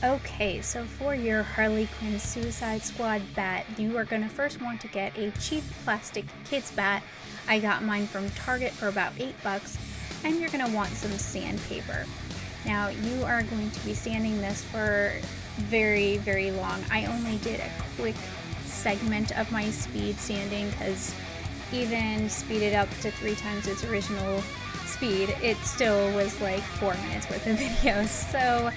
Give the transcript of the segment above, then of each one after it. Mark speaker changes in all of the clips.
Speaker 1: Okay, so for your Harley Quinn Suicide Squad bat, you are going to first want to get a cheap plastic kid's bat. I got mine from Target for about $8, and you're going to want some sandpaper. Now, you are going to be sanding this for very, very long. I only did a quick segment of my speed sanding because even speeded up to 3 times its original speed, it still was like 4 minutes worth of videos. So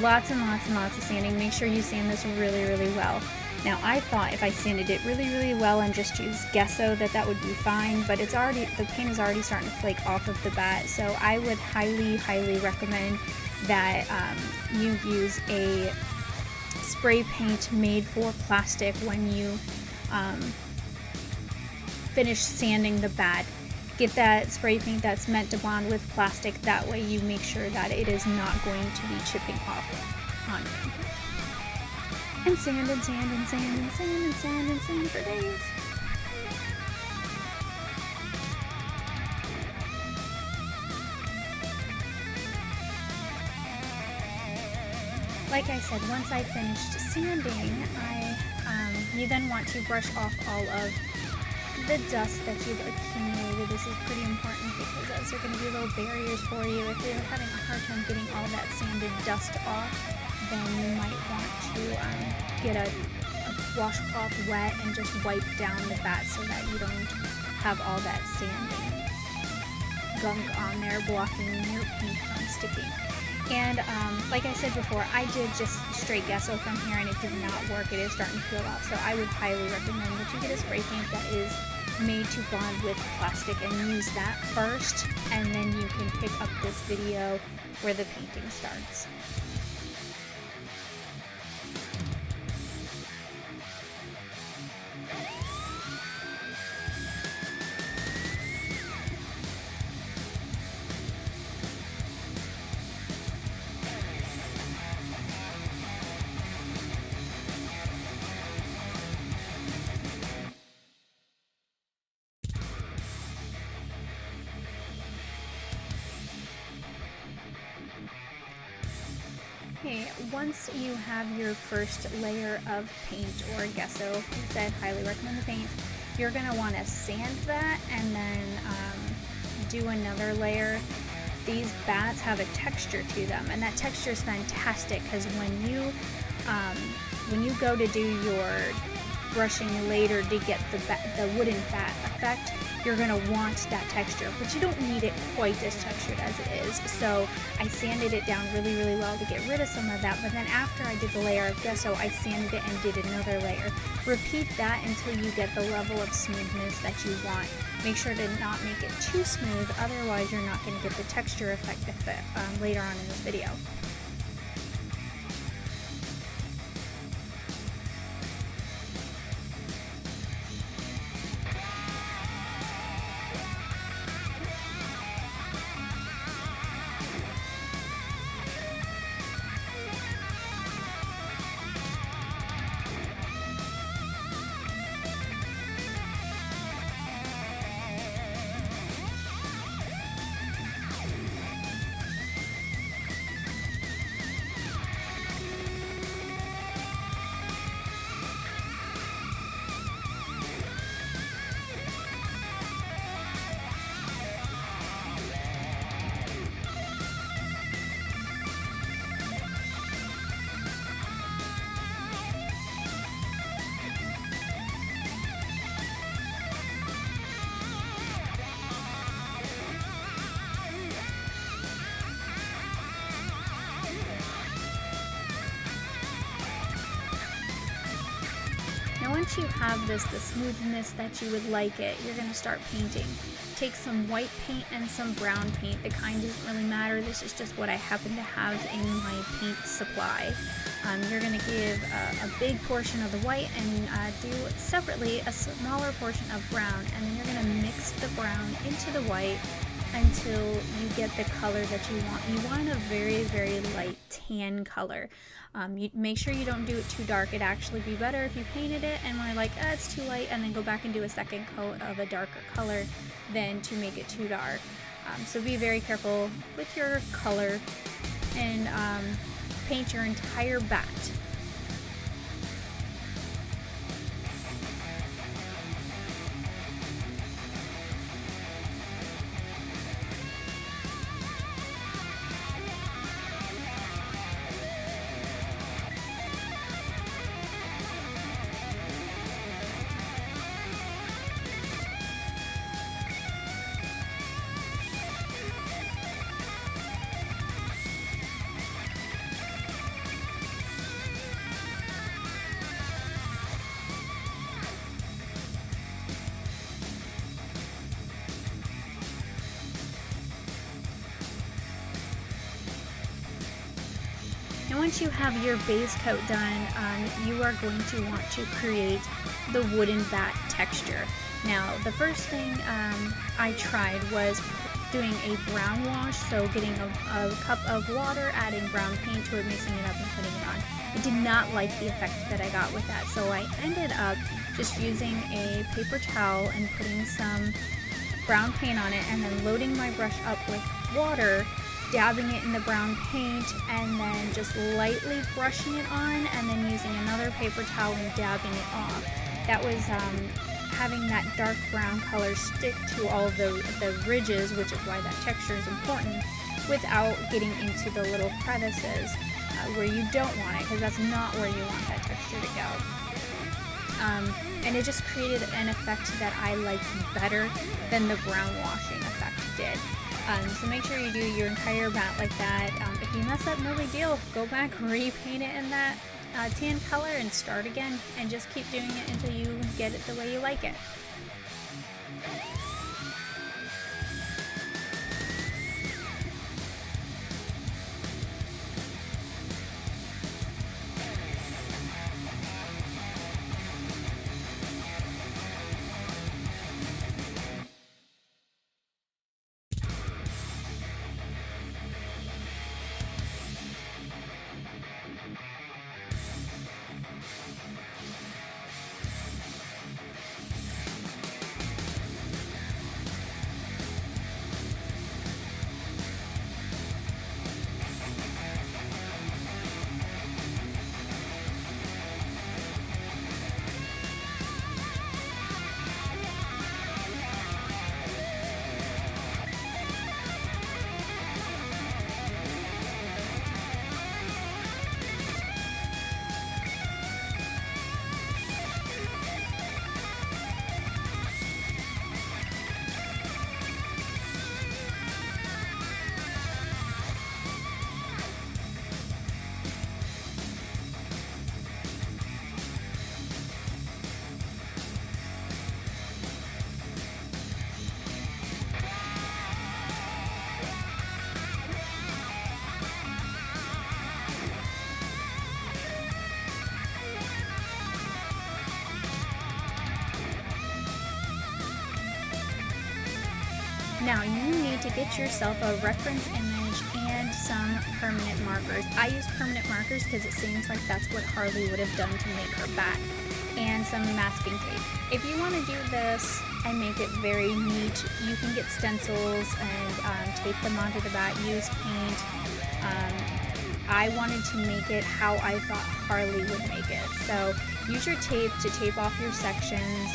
Speaker 1: lots and lots and lots of sanding. Make sure you sand this really, really well. Now, I thought if I sanded it really, really well and just used gesso that would be fine, but the paint is already starting to flake off of the bat, so I would highly, highly recommend that you use a spray paint made for plastic when you finish sanding the bat. Get that spray paint that's meant to bond with plastic, that way you make sure that it is not going to be chipping off on you. And sand and sand and sand and sand and sand and sand for days. Like I said, once I finished sanding, you then want to brush off all of the dust that you've accumulated. This is pretty important because those are going to be little barriers for you. If you're having a hard time getting all that sanded dust off, then you might want to get a washcloth wet and just wipe down the bat so that you don't have all that sand and gunk on there blocking your paint from sticking. And like I said before, I did just straight gesso from here and it did not work. It is starting to peel off, so I would highly recommend that you get a spray paint that is made to bond with plastic and use that first, and then you can pick up this video where the painting starts. Okay, once you have your first layer of paint or gesso, like I said, highly recommend the paint, you're going to want to sand that and then do another layer. These bats have a texture to them, and that texture is fantastic because when you go to do your brushing later to get the wooden bat effect, you're going to want that texture, but you don't need it quite as textured as it is. So I sanded it down really, really well to get rid of some of that, but then after I did the layer of gesso, I sanded it and did another layer. Repeat that until you get the level of smoothness that you want. Make sure to not make it too smooth, otherwise you're not going to get the texture effect later on in this video. Now once you have the smoothness that you would like it, you're going to start painting. Take some white paint and some brown paint. The kind doesn't really matter, this is just what I happen to have in my paint supply. You're going to give a big portion of the white and do separately a smaller portion of brown, and then you're going to mix the brown into the white until you get the color that you want. You want a very, very light tan color. You make sure you don't do it too dark. It'd actually be better if you painted it and were like, it's too light, and then go back and do a second coat of a darker color than to make it too dark. So be very careful with your color. And paint your entire bat. And once you have your base coat done, you are going to want to create the wooden bat texture. Now, the first thing I tried was doing a brown wash, so getting a cup of water, adding brown paint to it, mixing it up and putting it on. I did not like the effect that I got with that, so I ended up just using a paper towel and putting some brown paint on it, and then loading my brush up with water, dabbing it in the brown paint, and then just lightly brushing it on, and then using another paper towel and dabbing it off. That was having that dark brown color stick to all of the ridges, which is why that texture is important, without getting into the little crevices where you don't want it, because that's not where you want that texture to go. And it just created an effect that I liked better than the brown washing effect did. So make sure you do your entire bat like that. If you mess up, no big deal. Go back, repaint it in that tan color and start again, and just keep doing it until you get it the way you like it. Now you need to get yourself a reference image and some permanent markers. I use permanent markers because it seems like that's what Harley would have done to make her bat, and some masking tape. If you want to do this and make it very neat, you can get stencils and tape them onto the bat, use paint. I wanted to make it how I thought Harley would make it. So use your tape to tape off your sections.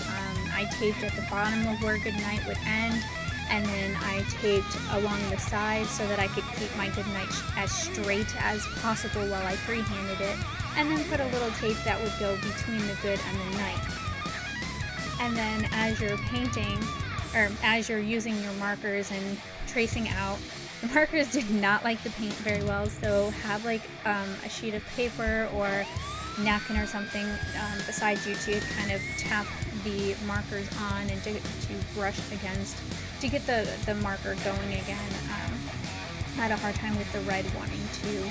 Speaker 1: I taped at the bottom of where Goodnight would end, and then I taped along the sides so that I could keep my Goodnight as straight as possible while I freehanded it, and then put a little tape that would go between the good and the night. And then as you're painting, or as you're using your markers and tracing out, the markers did not like the paint very well, so have like a sheet of paper or napkin or something beside you to kind of tap the markers on and to brush against to get the marker going again. I had a hard time with the red wanting to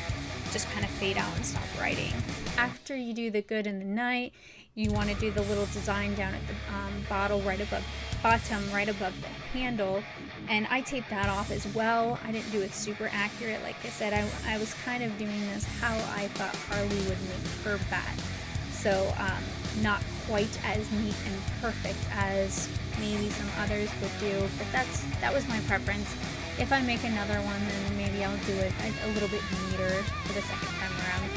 Speaker 1: just kind of fade out and stop writing. After you do the good and the night, you want to do the little design down at the bottom right above the handle, and I taped that off as well. I didn't do it super accurate. Like I said, I was kind of doing this how I thought Harley would make her bat. So not quite as neat and perfect as maybe some others would do, but that was my preference. If I make another one, then maybe I'll do it a little bit neater for the second time around.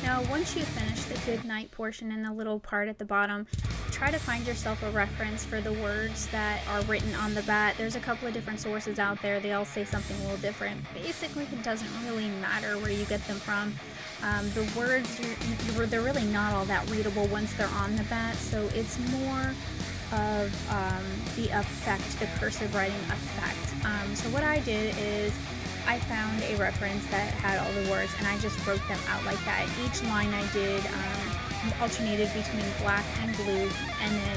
Speaker 1: Now, once you finish the good night portion and the little part at the bottom, try to find yourself a reference for the words that are written on the bat. There's a couple of different sources out there. They all say something a little different. Basically, it doesn't really matter where you get them from. The words, they're really not all that readable once they're on the bat, so it's more of the effect, the cursive writing effect. So what I did is I found a reference that had all the words and I just wrote them out like that. Each line I did alternated between black and blue, and then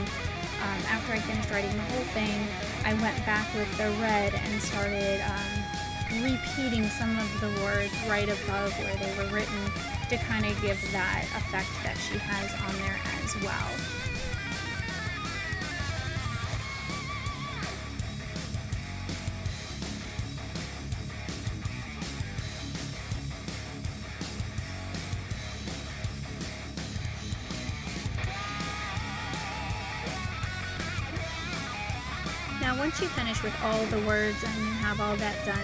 Speaker 1: After I finished writing the whole thing, I went back with the red and started repeating some of the words right above where they were written to kind of give that effect that she has on there as well. Now once you finish with all the words and you have all that done,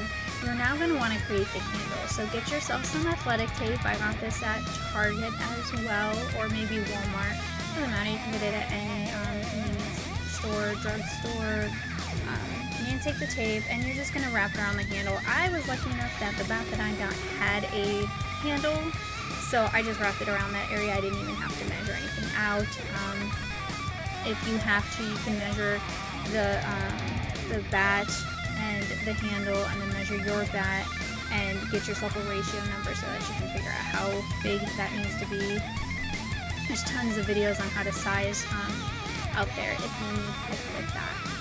Speaker 1: you're now going to want to create the handle. So get yourself some athletic tape. I got this at Target as well, or maybe Walmart. Doesn't matter, you can get it at any convenience store, drugstore. You can take the tape and you're just going to wrap it around the handle. I was lucky enough that the bat that I got had a handle, so I just wrapped it around that area. I didn't even have to measure anything out. If you have to, you can measure the bat and the handle and then measure your bat and get yourself a ratio number so that you can figure out how big that needs to be. There's tons of videos on how to size out there if you need help with that.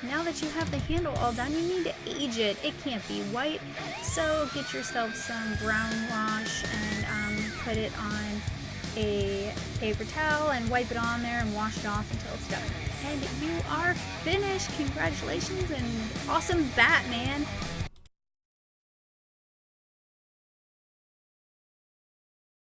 Speaker 1: Now that you have the handle all done, you need to age it. It can't be white, so get yourself some brown wash and put it on a paper towel and wipe it on there and wash it off until it's done. And you are finished. Congratulations and awesome bat, man.